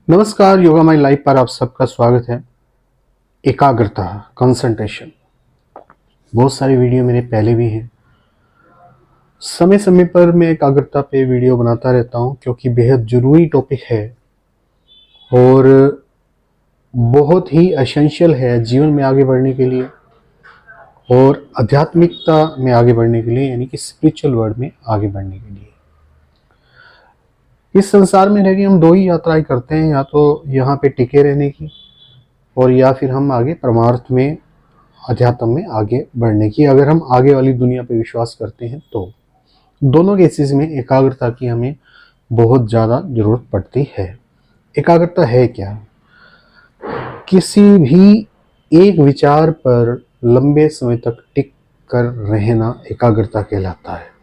नमस्कार, yoga my life पर आप सबका स्वागत है। एकाग्रता, कंसंट्रेशन, बहुत सारी वीडियो मेरे पहले भी हैं। समय समय पर मैं एकाग्रता पे वीडियो बनाता रहता हूं क्योंकि बेहद जरूरी टॉपिक है और बहुत ही एसेंशियल है जीवन में आगे बढ़ने के लिए और आध्यात्मिकता में आगे बढ़ने के लिए, यानी कि स्पिरिचुअल वर्ल्ड में आगे बढ़ने के लिए। इस संसार में रह के हम दो ही यात्राएं करते हैं, या तो यहाँ पे टिके रहने की और या फिर हम आगे परमार्थ में, अध्यात्म में आगे बढ़ने की। अगर हम आगे वाली दुनिया पे विश्वास करते हैं तो दोनों केसेस में एकाग्रता की हमें बहुत ज़्यादा जरूरत पड़ती है। एकाग्रता है क्या? किसी भी एक विचार पर लंबे समय तक टिक कर रहना एकाग्रता कहलाता है।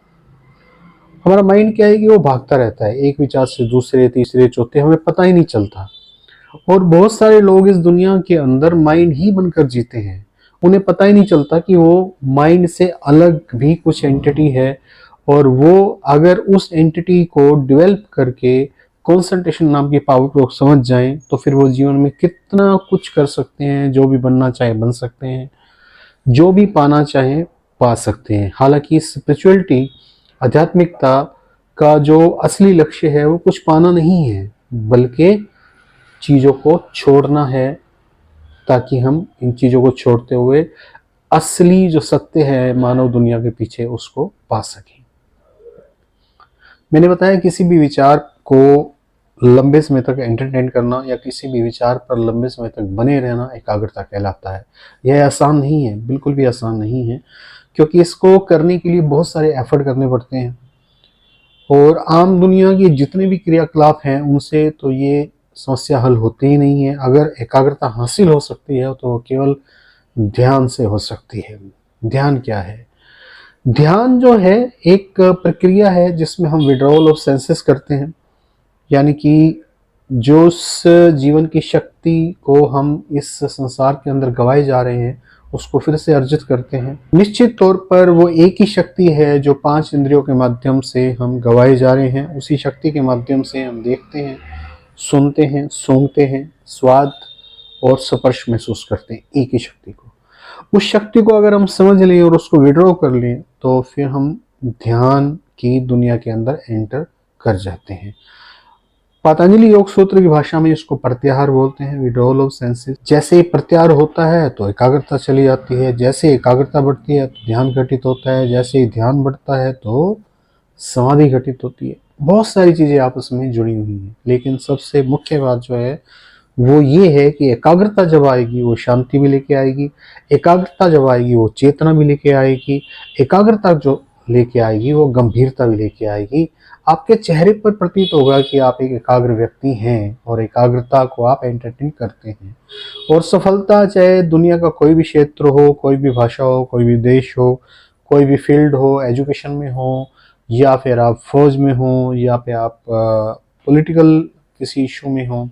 हमारा माइंड क्या है कि वो भागता रहता है एक विचार से दूसरे, तीसरे, चौथे, हमें पता ही नहीं चलता। और बहुत सारे लोग इस दुनिया के अंदर माइंड ही बनकर जीते हैं, उन्हें पता ही नहीं चलता कि वो माइंड से अलग भी कुछ एंटिटी है और वो अगर उस एंटिटी को डेवलप करके कंसंट्रेशन नाम की पावर को समझ जाएं तो फिर वो जीवन में कितना कुछ कर सकते हैं। जो भी बनना चाहे बन सकते हैं, जो भी पाना चाहे पा सकते हैं। हालांकि स्पिरिचुअलिटी, आध्यात्मिकता का जो असली लक्ष्य है वो कुछ पाना नहीं है, बल्कि चीज़ों को छोड़ना है, ताकि हम इन चीज़ों को छोड़ते हुए असली जो सत्य है मानव दुनिया के पीछे उसको पा सकें। मैंने बताया किसी भी विचार को लंबे समय तक एंटरटेन करना या किसी भी विचार पर लंबे समय तक बने रहना एकाग्रता कहलाता है। यह आसान नहीं है, बिल्कुल भी आसान नहीं है, क्योंकि इसको करने के लिए बहुत सारे एफर्ट करने पड़ते हैं और आम दुनिया के जितने भी क्रियाकलाप हैं उनसे तो ये समस्या हल होती ही नहीं है। अगर एकाग्रता हासिल हो सकती है तो वो केवल ध्यान से हो सकती है। ध्यान क्या है? ध्यान जो है एक प्रक्रिया है जिसमें हम विड्रॉल ऑफ सेंसेस करते हैं, यानी कि जो उस जीवन की शक्ति को हम इस संसार के अंदर गवाए जा रहे हैं उसको फिर से अर्जित करते हैं। निश्चित तौर पर वो एक ही शक्ति है जो 5 इंद्रियों के माध्यम से हम गवाए जा रहे हैं। उसी शक्ति के माध्यम से हम देखते हैं, सुनते हैं, सूंघते हैं, स्वाद और स्पर्श महसूस करते हैं, एक ही शक्ति को। उस शक्ति को अगर हम समझ लें और उसको विड्रॉ कर लें तो फिर हम ध्यान की दुनिया के अंदर एंटर कर जाते हैं। पतंजलि योग सूत्र की भाषा में इसको प्रत्याहार बोलते हैं, विड्रॉल ऑफ सेंसेस। जैसे ही प्रत्याहार होता है तो एकाग्रता चली जाती है, जैसे एकाग्रता बढ़ती है तो ध्यान घटित होता है, जैसे ही ध्यान बढ़ता है तो समाधि घटित होती है। बहुत सारी चीजें आपस में जुड़ी हुई हैं, लेकिन सबसे मुख्य बात जो है वो ये है कि एकाग्रता जब आएगी वो शांति भी लेके आएगी, एकाग्रता जब आएगी वो चेतना भी लेके आएगी, एकाग्रता जो लेके आएगी वो गंभीरता भी लेके आएगी। आपके चेहरे पर प्रतीत होगा कि आप एक एकाग्र व्यक्ति हैं और एकाग्रता को आप एंटरटेन करते हैं। और सफलता चाहे दुनिया का कोई भी क्षेत्र हो, कोई भी भाषा हो, कोई भी देश हो, कोई भी फील्ड हो, एजुकेशन में हो, या फिर आप फौज में हो, या फिर आप पॉलिटिकल किसी इशू में हो,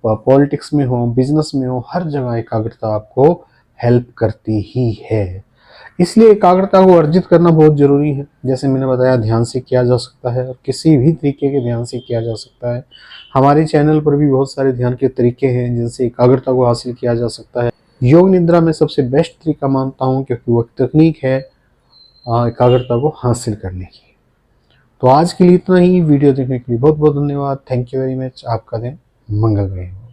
पॉलिटिक्स में हो, बिजनेस में हो, हर जगह एकाग्रता आपको हेल्प करती ही है। इसलिए एकाग्रता को अर्जित करना बहुत जरूरी है। जैसे मैंने बताया, ध्यान से किया जा सकता है और किसी भी तरीके के ध्यान से किया जा सकता है। हमारे चैनल पर भी बहुत सारे ध्यान के तरीके हैं जिनसे एकाग्रता को हासिल किया जा सकता है। योग निद्रा में सबसे बेस्ट तरीका मानता हूँ क्योंकि वह तकनीक है एकाग्रता को हासिल करने की। तो आज के लिए इतना ही। वीडियो देखने के लिए बहुत बहुत धन्यवाद। Thank you very much. आपका दिन मंगलमय हो।